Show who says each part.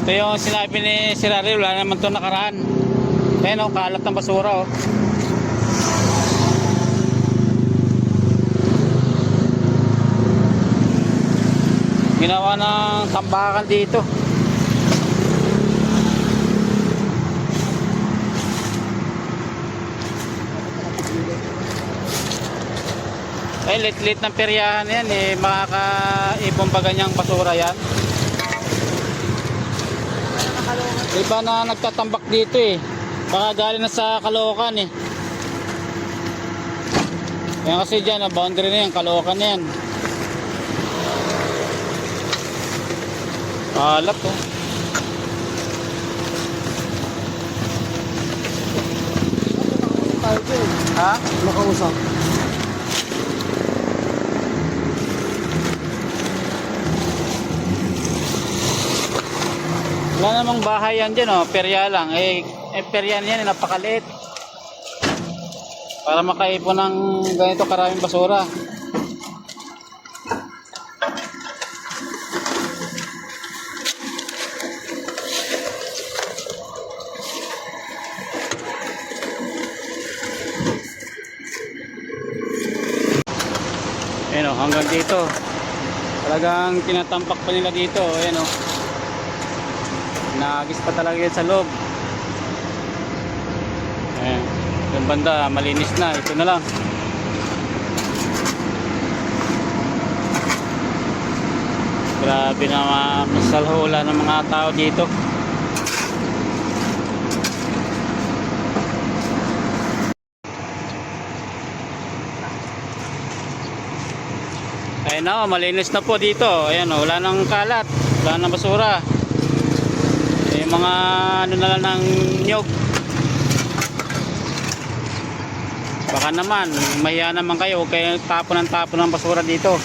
Speaker 1: Ito yung sinabi ni Sirari, wala naman ito nakaraan. Ayan o, kalat ng basura o. Ginawa ng tambakan dito. Ay, lit-lit ng peryahan yan eh, makakaipon pa ganyang basura yan. Iba na nagtatambak dito eh, baka galing na sa Caloocan eh. Yan kasi dyan, boundary na yan, Caloocan na yan. Alat oh. Ha?
Speaker 2: Nakausap.
Speaker 1: Wala namang bahay yan dyan oh, perya lang. Perya yan, napakaliit. Para makaipon ng ganito karaming basura. Ayan oh, hanggang dito. Talagang tinatampak pa nila dito. Ayan oh. Naagis pa talaga yan sa loob. Ayan. Yung banda malinis na. Ito na lang. Grabe na masalhula ng mga tao dito. Ayan na, malinis na po dito. Ayan o, wala nang kalat, wala nang basura. Yung mga ano na lang ng nyog. Baka naman, mahiya naman kayo, huwag kayo tapon ng basura dito.